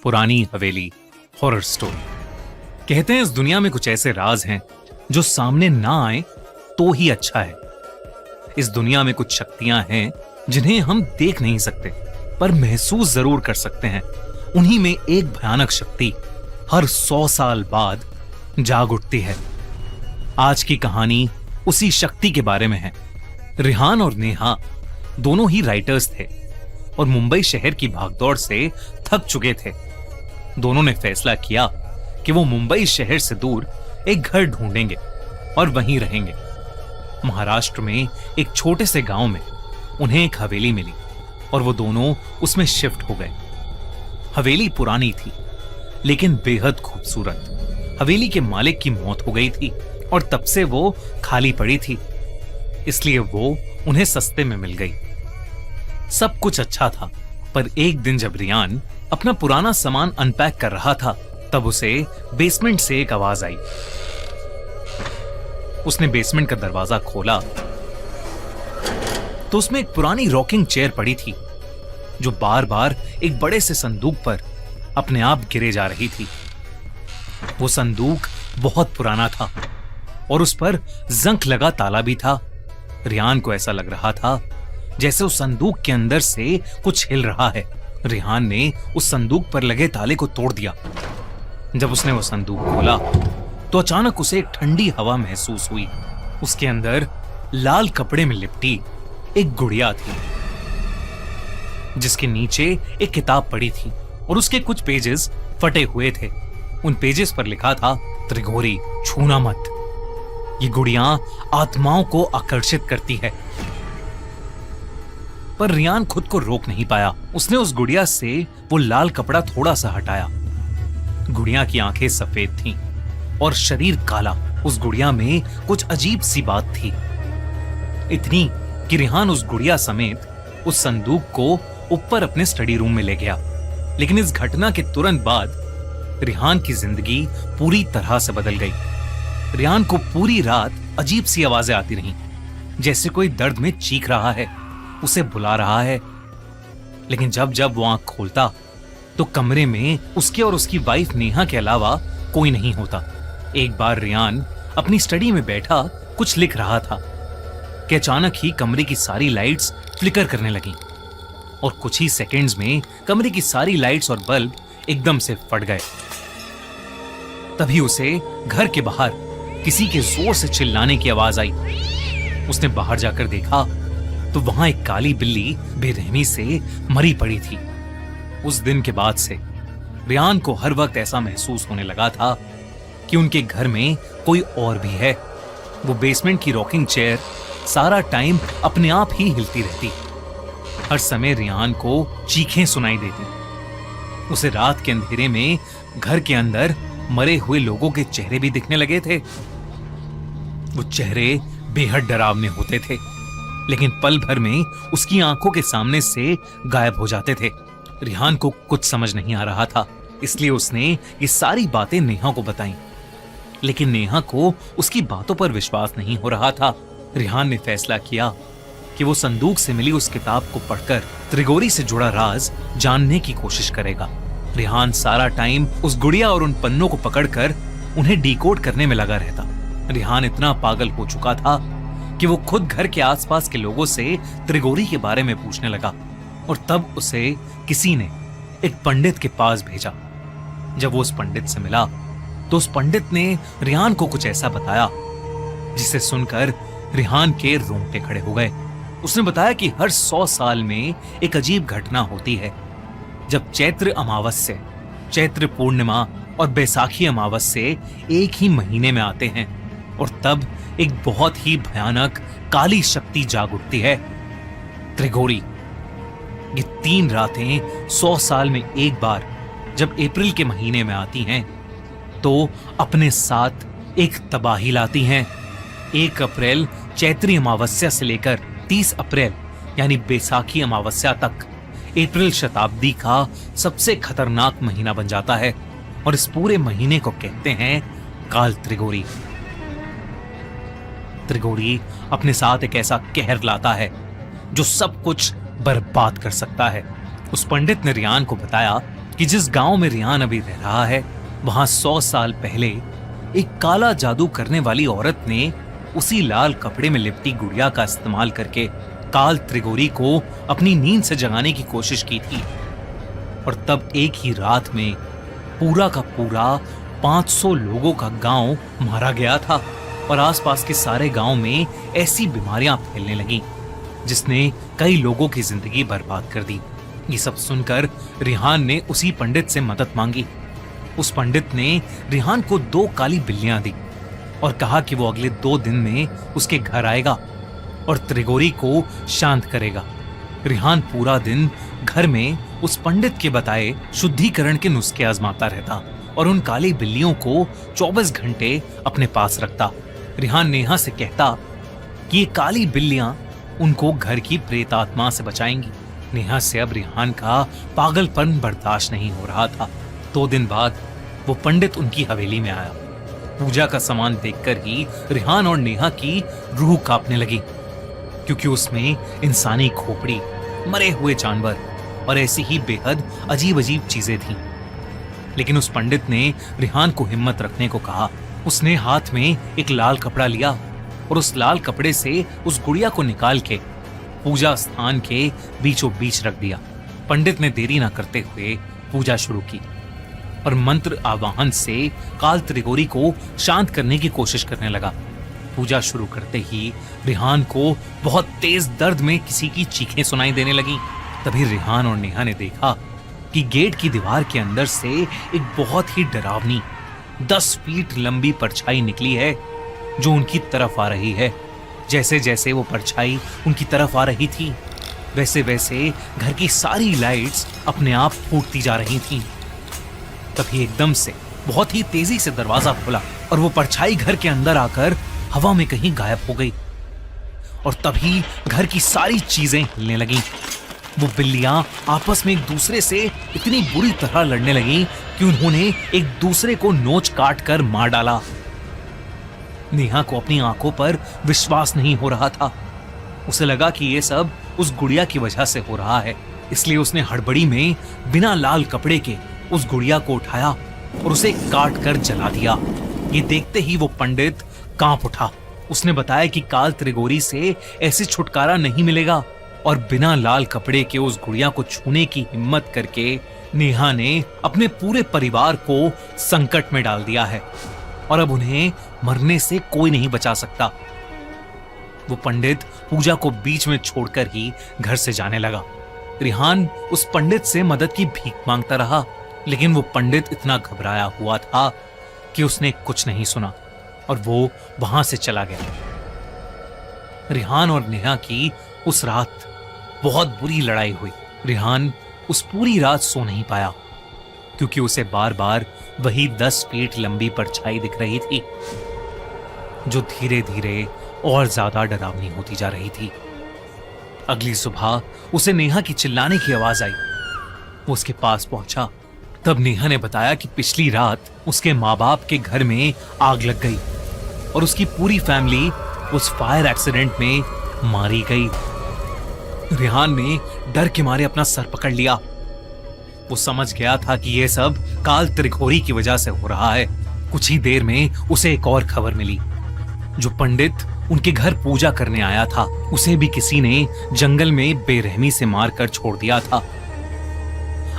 पुरानी हवेली horror story. कहते हैं इस दुनिया में कुछ ऐसे राज हैं जो सामने ना आए तो ही अच्छा है। इस दुनिया में कुछ शक्तियां हैं जिन्हें हम देख नहीं सकते पर महसूस जरूर कर सकते हैं। उन्हीं में एक भयानक शक्ति हर 100 साल बाद जाग उठती है। आज की कहानी उसी शक्ति के बारे में है। रिहान और नेहा दोनों ही राइटर्स थे और मुंबई शहर की भागदौड़ से थक चुके थे। दोनों ने फैसला किया कि वो मुंबई शहर से दूर एक घर ढूंढेंगे और वहीं रहेंगे। महाराष्ट्र में एक छोटे से गांव में उन्हें एक हवेली मिली और वो दोनों उसमें शिफ्ट हो गए। हवेली पुरानी थी लेकिन बेहद खूबसूरत। हवेली के मालिक की मौत हो गई थी और तब से वो खाली पड़ी थी, इसलिए वो उन्हें सस्ते में मिल गई। सब कुछ अच्छा था, पर एक दिन जब रियान अपना पुराना सामान अनपैक कर रहा था तब उसे बेसमेंट से एक आवाज आई। उसने बेसमेंट का दरवाजा खोला तो उसमें एक पुरानी रॉकिंग चेयर पड़ी थी जो बार बार एक बड़े से संदूक पर अपने आप गिरे जा रही थी। वो संदूक बहुत पुराना था और उस पर जंख लगा ताला भी था। रियान को ऐसा लग रहा था जैसे उस संदूक के अंदर से कुछ हिल रहा है। रिहान ने उस संदूक पर लगे ताले को तोड़ दिया। जब उसने वो संदूक खोला तो अचानक उसे एक ठंडी हवा महसूस हुई। उसके अंदर लाल कपड़े में लिपटी एक गुड़िया थी जिसके नीचे एक किताब पड़ी थी और उसके कुछ पेजेस फटे हुए थे। उन पेजेस पर लिखा था, त्रिगोरी छूना मत। ये गुड़िया आत्माओं को आकर्षित करती है। पर रियान खुद को रोक नहीं पाया। उसने उस गुड़िया से वो लाल कपड़ा थोड़ा सा हटाया। गुड़िया की आंखें सफेद थीं और शरीर काला। उस गुड़िया में कुछ अजीब सी बात थी, इतनी कि रिहान उस गुड़िया समेत उस संदूक को ऊपर अपने स्टडी रूम में ले गया। लेकिन इस घटना के तुरंत बाद रिहान की जिंदगी पूरी तरह से बदल गई। रिहान को पूरी रात अजीब सी आवाजें आती रहीं, जैसे कोई दर्द में चीख रहा है, उसे बुला रहा है। लेकिन जब जब वो आंख खोलता तो कमरे में उसके और उसकी वाइफ नेहा के अलावा कोई नहीं होता। एक बार रियान अपनी स्टडी में बैठा कुछ लिख रहा था कि अचानक ही कमरे की सारी लाइट्स फ्लिकर करने लगीं और कुछ ही सेकंड्स में कमरे की सारी लाइट्स और बल्ब एकदम से फट गए। तभी उसे घर के बाहर किसी के जोर से चिल्लाने की आवाज आई। उसने बाहर जाकर देखा तो वहां एक काली बिल्ली बेरहमी से मरी पड़ी थी। उस दिन के बाद से रियान को हर वक्त ऐसा महसूस होने लगा था कि उनके घर में कोई और भी है। वो बेसमेंट की रॉकिंग चेयर सारा टाइम अपने आप ही हिलती रहती। हर समय रियान को चीखें सुनाई देती। उसे रात के अंधेरे में घर के अंदर मरे हुए लोगों के चेहरे भी दिखने लगे थे। वो चेहरे बेहद डरावने होते थे, लेकिन पल भर में उसकी आंखों के सामने से गायब हो जाते थे। रिहान को कुछ समझ नहीं आ रहा था, इसलिए उसने ये सारी बातें नेहा को बताईं। लेकिन नेहा को उसकी बातों पर विश्वास नहीं हो रहा था। रिहान ने फैसला किया कि वो संदूक से मिली उस किताब को पढ़कर त्रिगोरी से जुड़ा राज जानने की कोशिश करेगा। रिहान सारा टाइम उस गुड़िया और उन पन्नों को पकड़कर उन्हें डिकोड करने में लगा रहता। रिहान इतना पागल हो चुका था कि वो खुद घर के आसपास के लोगों से त्रिगोरी के बारे में पूछने लगा और तब उसे किसी ने एक पंडित के पास भेजा। जब वो उस पंडित से मिला तो उस पंडित ने रिहान को कुछ ऐसा बताया जिसे सुनकर रिहान के रोंगटे खड़े हो गए। उसने बताया कि हर 100 साल में एक अजीब घटना होती है जब चैत्र अमावस्या, चैत्र पूर्णिमा और बैसाखी अमावस्या एक ही महीने में आते हैं और तब एक बहुत ही भयानक काली शक्ति जाग उठती है, त्रिगोरी। ये 3 रातें 100 साल में एक बार जब अप्रैल के महीने में आती हैं तो अपने साथ एक तबाही लाती हैं। 1 अप्रैल चैत्री अमावस्या से लेकर 30 अप्रैल यानी बैसाखी अमावस्या तक अप्रैल शताब्दी का सबसे खतरनाक महीना बन जाता है और इस पूरे महीने को कहते हैं काल त्रिगोरी। त्रिगोरी अपने साथ एक ऐसा कहर लाता है जो सब कुछ बर्बाद कर सकता है। उस पंडित ने रियान को बताया कि जिस गांव में रिहान अभी रह रहा है, वहां 100 साल पहले एक काला जादू करने वाली औरत ने उसी लाल कपड़े में लिपटी गुड़िया का इस्तेमाल करके काल त्रिगोरी को अपनी नींद से जगाने की कोशिश की थी। और तब एक ही रात में पूरा का पूरा 500 लोगों का गांव मारा गया था और आसपास के सारे गांव में ऐसी बीमारियां फैलने लगीं जिसने कई लोगों की जिंदगी बर्बाद कर दी। ये सब सुनकर रिहान ने उसी पंडित से मदद मांगी। उस पंडित ने रिहान को 2 काली बिल्लियां दी और कहा कि वो अगले 2 दिन में उसके घर आएगा और त्रिगोरी को शांत करेगा। रिहान पूरा दिन घर में उस पंडित के बताए शुद्धिकरण के नुस्खे आजमाता रहता और उन काली बिल्लियों को 24 घंटे अपने पास रखता। रिहान नेहा से कहता कि ये काली बिल्लियां उनको घर की प्रेत आत्मा से बचाएंगी। नेहा से अब रिहान का पागलपन बर्दाश्त नहीं हो रहा था। 2 दिन बाद वो पंडित उनकी हवेली में आया। पूजा का सामान देखकर ही रिहान और नेहा की रूह कांपने लगी, क्योंकि उसमें इंसानी खोपड़ी, मरे हुए जानवर और ऐसी ही बेहद अजीब अजीब चीजें थीं। लेकिन उस पंडित ने रिहान को हिम्मत रखने को कहा। उसने हाथ में एक लाल कपड़ा लिया और उस लाल कपड़े से उस गुड़िया को निकाल के पूजा स्थान के बीचों बीच रख दिया। पंडित ने देरी ना करते हुए पूजा शुरू की और मंत्र आवाहन से काल त्रिगोरी को शांत करने की कोशिश करने लगा। पूजा शुरू करते ही रिहान को बहुत तेज दर्द में किसी की चीखें सुनाई देने लगी। तभी रिहान और नेहा ने देखा कि गेट की दीवार के अंदर से एक बहुत ही डरावनी 10 फीट लंबी परछाई निकली है जो उनकी तरफ आ रही है। जैसे जैसे वो परछाई उनकी तरफ आ रही थी, वैसे वैसे घर की सारी लाइट्स अपने आप फूटती जा रही थीं। तभी एकदम से बहुत ही तेजी से दरवाजा खुला और वो परछाई घर के अंदर आकर हवा में कहीं गायब हो गई। और तभी घर की सारी चीजें हिलने लगीं। वो बिल्लियां आपस में एक दूसरे से इतनी बुरी तरह लड़ने लगीं कि उन्होंने एक दूसरे को नोच काट कर मार डाला। नेहा को अपनी आंखों पर विश्वास नहीं हो रहा था। उसे लगा कि ये सब उस गुड़िया की वजह से हो रहा है, इसलिए उसने हड़बड़ी में बिना लाल कपड़े के उस गुड़िया को उठाया और उसे काट कर जला दिया। ये देखते ही वो पंडित कांप उठा। उसने बताया कि काल त्रिगोरी से ऐसे छुटकारा नहीं मिलेगा और बिना लाल कपड़े के उस गुड़िया को छूने की हिम्मत करके नेहा ने अपने पूरे परिवार को संकट में डाल दिया है और अब उन्हें मरने से कोई नहीं बचा सकता। वो पंडित पूजा को बीच में छोड़कर ही घर से जाने लगा। रिहान उस पंडित से मदद की भीख मांगता रहा, लेकिन वो पंडित इतना घबराया हुआ था कि उसने कुछ नहीं सुना और वो वहां से चला गया। रिहान और नेहा की उस रात बहुत बुरी लड़ाई हुई। रिहान उस पूरी रात सो नहीं पाया क्योंकि उसे बार बार वही 10 फीट लंबी परछाई दिख रही थी जो धीरे धीरे और ज्यादा डरावनी होती जा रही थी। अगली सुबह उसे नेहा की चिल्लाने की आवाज आई। वो उसके पास पहुंचा। तब नेहा ने बताया कि पिछली रात उसके माँ बाप के घर में आग लग गई और उसकी पूरी फैमिली उस फायर एक्सीडेंट में मारी गई। रिहान ने डर के मारे अपना सर पकड़ लिया। वो समझ गया था कि यह सब काल त्रिगोरी की वजह से हो रहा है। कुछ ही देर में उसे एक और खबर मिली। जो पंडित उनके घर पूजा करने आया था, उसे भी किसी ने जंगल में बेरहमी से मारकर छोड़ दिया था।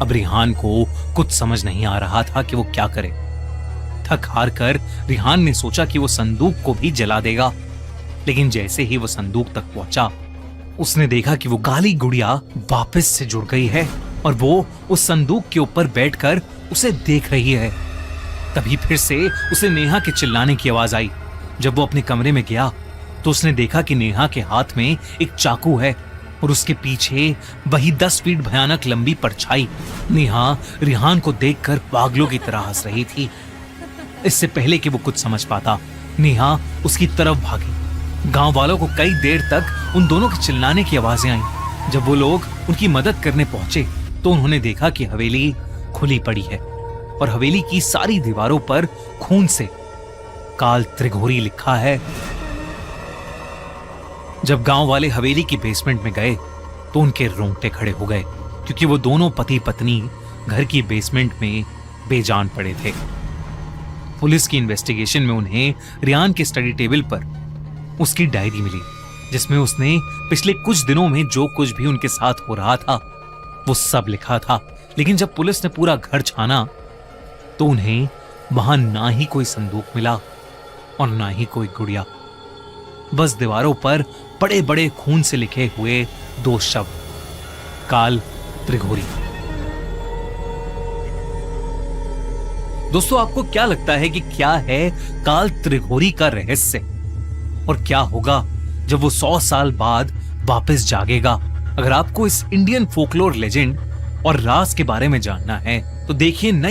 अब रिहान को कुछ समझ नहीं आ रहा था कि वो क्या करे। थक हार कर रिहान ने सोचा कि वो संदूक को भी जला देगा, लेकिन जैसे ही वो संदूक तक पहुंचा, उसने देखा कि वो काली गुड़िया वापस से जुड़ गई है और वो उस संदूक के ऊपर बैठकर उसे देख रही है। तभी फिर से उसे नेहा के चिल्लाने की आवाज आई। जब वो अपने कमरे में गया तो उसने देखा कि नेहा के हाथ में एक चाकू है और उसके पीछे वही 10 फीट भयानक लंबी परछाई। नेहा रिहान को देखकर पागलों की तरह हंस रही थी। इससे पहले कि वो कुछ समझ पाता, नेहा उसकी तरफ भागी। गांव वालों को कई देर तक उन दोनों के चिल्लाने की आवाजें आईं। जब वो लोग उनकी मदद करने पहुंचे तो उन्होंने देखा कि हवेली खुली पड़ी है और हवेली की सारी दीवारों पर खून से काल त्रिगोरी लिखा है। जब गांव वाले हवेली की बेसमेंट में गए तो उनके रोंगटे खड़े हो गए, क्योंकि वो दोनों पति पत्नी घर की बेसमेंट में बेजान पड़े थे। पुलिस की इन्वेस्टिगेशन में उन्हें रियान के स्टडी टेबल पर उसकी डायरी मिली, जिसमें उसने पिछले कुछ दिनों में जो कुछ भी उनके साथ हो रहा था वो सब लिखा था। लेकिन जब पुलिस ने पूरा घर छाना तो उन्हें वहां ना ही कोई संदूक मिला और ना ही कोई गुड़िया, बस दीवारों पर बड़े बड़े खून से लिखे हुए 2 शब्द, काल त्रिघोरी। दोस्तों, आपको क्या लगता है कि क्या है काल त्रिघोरी का रहस्य, और क्या होगा जब वो 100 साल बाद वापस जागेगा? अगर आपको इस इंडियन फोकलोर लेजेंड और राज के बारे में जानना है तो देखिए नई